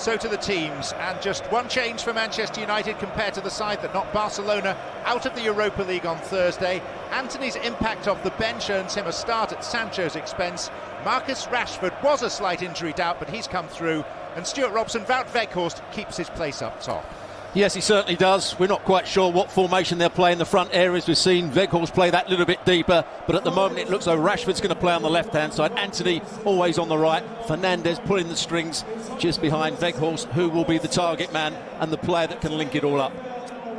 so to the teams, and just one change for Manchester United compared to the side that knocked Barcelona out of the Europa League on Thursday. Antony's impact off the bench earns him a start at Sancho's expense. Marcus Rashford was a slight injury doubt, but he's come through, and Stuart Robson, Wout Weghorst keeps his place up top. Yes, he certainly does. We're not quite sure what formation they'll play in the front areas. We've seen Weghorst play that little bit deeper, but at the moment it looks like Rashford's going to play on the left-hand side. Antony always on the right. Fernandes pulling the strings just behind Weghorst, who will be the target man and the player that can link it all up.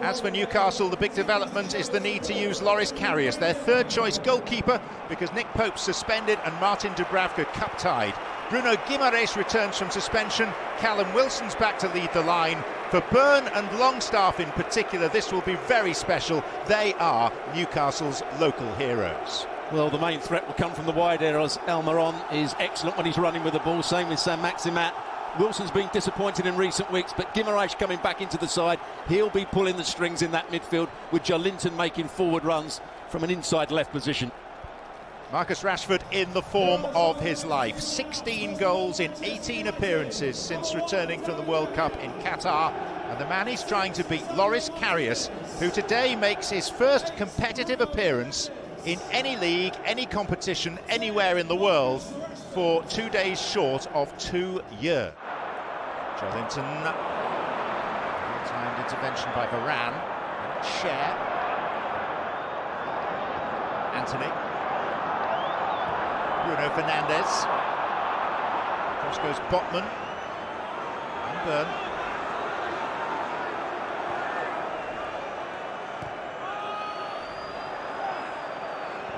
As for Newcastle, the big development is the need to use Loris Karius, their third-choice goalkeeper, because Nick Pope's suspended and Martin Dubravka cup-tied. Bruno Guimaraes returns from suspension. Callum Wilson's back to lead the line. For Burn and Longstaff in particular, this will be very special. They are Newcastle's local heroes. Well, the main threat will come from the wide areas. Almiron is excellent when he's running with the ball. Same with Saint-Maximin. Wilson's been disappointed in recent weeks, but Guimaraes coming back into the side. He'll be pulling the strings in that midfield, with Joelinton making forward runs from an inside left position. Marcus Rashford in the form of his life. 16 goals in 18 appearances since returning from the World Cup in Qatar. And the man he's trying to beat, Loris Karius, who today makes his first competitive appearance in any league, any competition, anywhere in the world, for 2 days short of 2 years. Joelinton, timed intervention by Varane. Cher. Antony. Bruno Fernandes. Cross goes Botman. And Burn.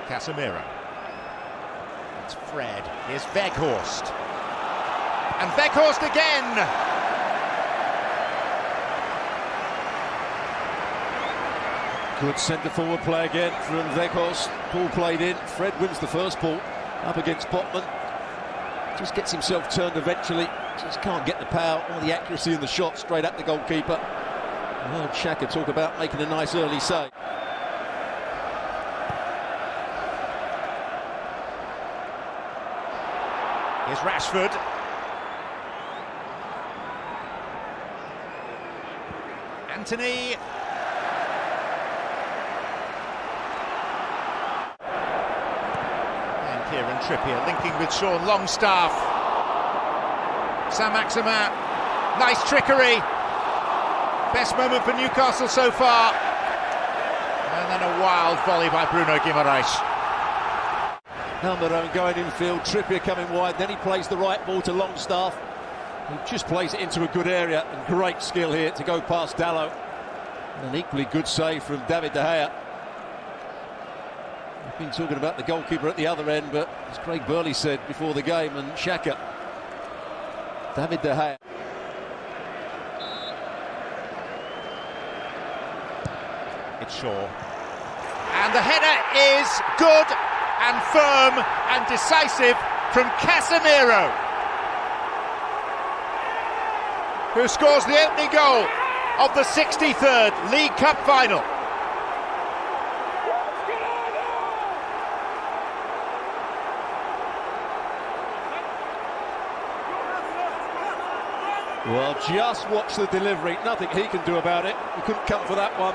Casemiro. It's Fred. Here's Weghorst. And Weghorst again! Good centre-forward play again from Weghorst. Ball played in. Fred wins the first ball up against Botman. Just gets himself turned eventually. Just can't get the power or the accuracy in the shot straight at the goalkeeper. I heard Xhaka talk about making a nice early save. Here's Rashford. Antony. And Kieran Trippier linking with Sean Longstaff. Saint-Maximin. Nice trickery. Best moment for Newcastle so far. And then a wild volley by Bruno Guimaraes. Almiron going infield, Trippier coming wide, then he plays the right ball to Longstaff, who just plays it into a good area, and great skill here to go past Dalot. And an equally good save from David De Gea. We've been talking about the goalkeeper at the other end, but as Craig Burley said before the game, and Xhaka, David De Gea. It's Shaw. And the header is good and firm and decisive from Casemiro, who scores the opening goal of the 63rd League Cup final. Well, just watch the delivery. Nothing he can do about it. He couldn't come for that one.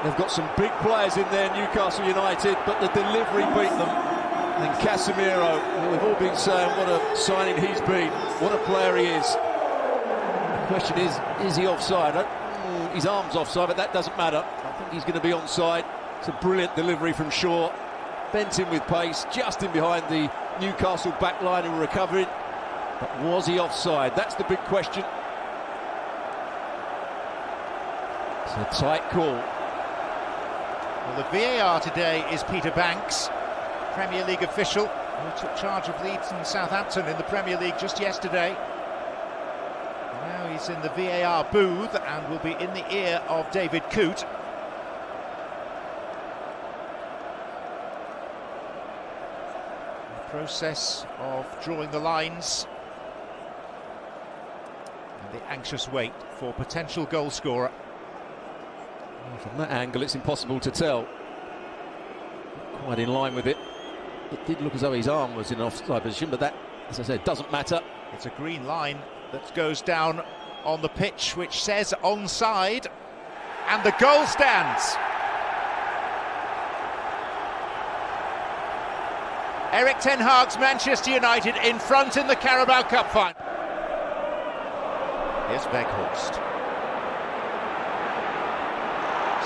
They've got some big players in there, Newcastle United, but the delivery beat them. And Casemiro, we've all been saying what a signing he's been, what a player he is. The question is he offside? His arm's offside, but that doesn't matter. I think he's going to be onside. It's a brilliant delivery from Shaw. Bent in with pace, just in behind the Newcastle back line and recovering. But was he offside? That's the big question. It's a tight call. Well, the VAR today is Peter Banks, Premier League official, who took charge of Leeds and Southampton in the Premier League just yesterday. And now he's in the VAR booth and will be in the ear of David Coote. The process of drawing the lines and the anxious wait for potential goal scorer. From that angle, it's impossible to tell. Quite in line with it. It did look as though his arm was in an offside position, but that, as I said, doesn't matter. It's a green line that goes down on the pitch which says onside, and the goal stands. Erik ten Hag's Manchester United in front in the Carabao Cup final. Here's Weghorst.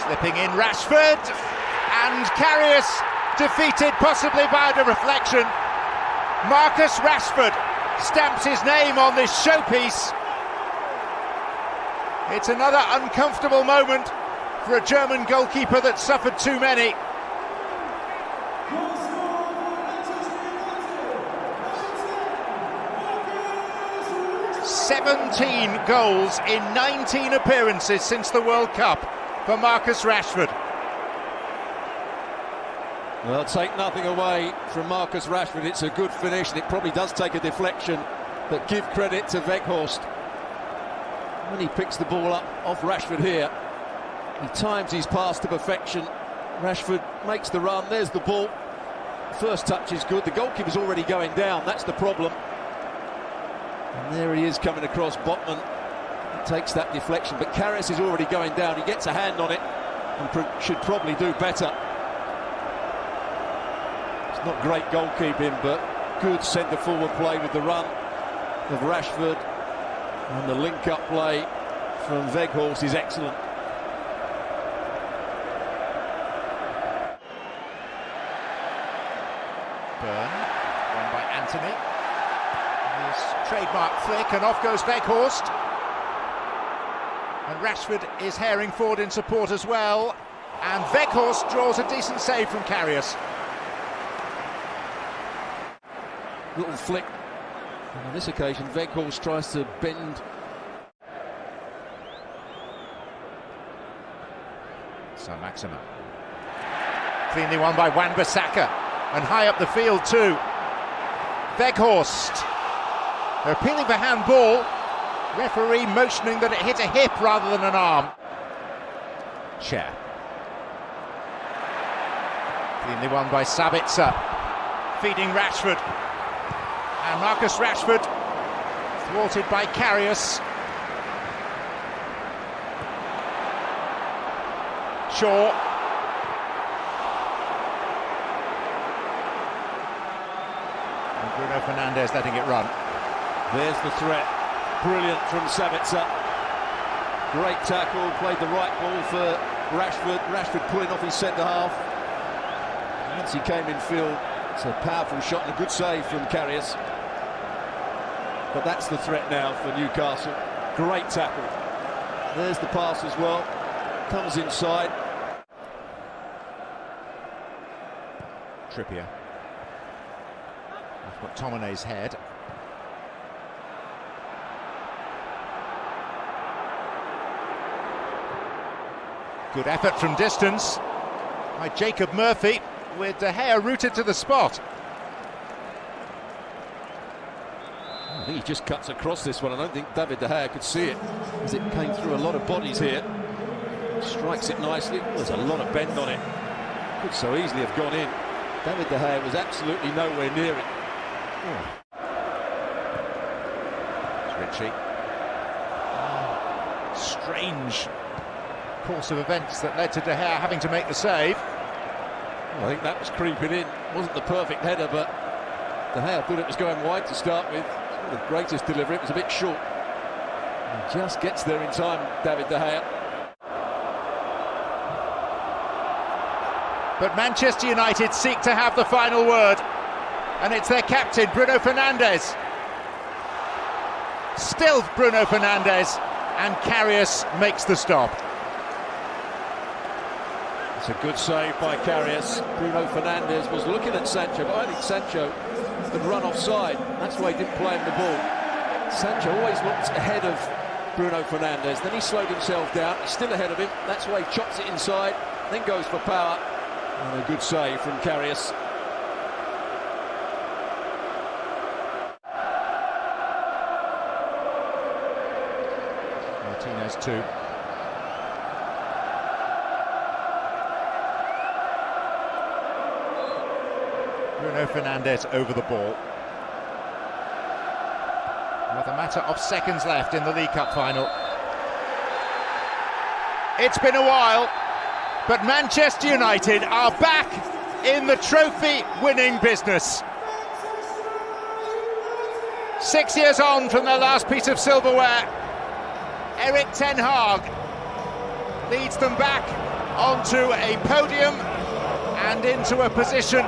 Slipping in Rashford, and Karius defeated possibly by the reflection. Marcus Rashford stamps his name on this showpiece. It's another uncomfortable moment for a German goalkeeper that suffered too many. "17 goals in 19 appearances since the World Cup for Marcus Rashford." Well, take nothing away from Marcus Rashford. It's a good finish, and it probably does take a deflection, but give credit to Weghorst. When he picks the ball up off Rashford here, he times his pass to perfection. Rashford makes the run, there's the ball. First touch is good, the goalkeeper's already going down, that's the problem. And there he is coming across. Botman takes that deflection, but Karius is already going down. He gets a hand on it and should probably do better. It's not great goalkeeping, but good centre-forward play with the run of Rashford, and the link-up play from Weghorst is excellent. Burn, won by Anthony. His trademark flick, and off goes Weghorst. And Rashford is herring forward in support as well. And Weghorst draws a decent save from Karius. Little flick. And on this occasion, Weghorst tries to bend. Saint-Maximin. Cleanly won by Wan-Bissaka. And high up the field too. Weghorst. They're appealing for handball. Referee motioning that it hit a hip rather than an arm. Cher. Cleanly won by Sabitzer. Feeding Rashford. And Marcus Rashford thwarted by Karius. Shaw. And Bruno Fernandes letting it run. There's the threat. Brilliant from Sabitzer. Great tackle, played the right ball for Rashford. Rashford pulling off his centre half. Once he came in field, it's a powerful shot and a good save from Karius. But that's the threat now for Newcastle. Great tackle. There's the pass as well. Comes inside. Trippier. I've got Tomane's head. Good effort from distance by Jacob Murphy, with De Gea rooted to the spot. I think he just cuts across this one. I don't think David De Gea could see it, as it came through a lot of bodies here. Strikes it nicely. There's a lot of bend on it. Could so easily have gone in. David De Gea was absolutely nowhere near it. It's Ritchie. Strange course of events that led to De Gea having to make the save. I think that was creeping in. Wasn't the perfect header, but De Gea thought it was going wide to start with. It's not the greatest delivery. It was a bit short. He just gets there in time, David De Gea. But Manchester United seek to have the final word, and it's their captain, Bruno Fernandes. Still Bruno Fernandes, and Karius makes the stop. It's a good save by Karius. Bruno Fernandes was looking at Sancho, but I think Sancho had run offside. That's why he didn't play him the ball. Sancho always looked ahead of Bruno Fernandes. Then he slowed himself down. He's still ahead of him. That's why he chops it inside, then goes for power. And a good save from Karius. Martinez too. Bruno Fernandes over the ball. with a matter of seconds left in the League Cup final. It's been a while, but Manchester United are back in the trophy-winning business. 6 years on from their last piece of silverware, Erik ten Hag leads them back onto a podium and into a position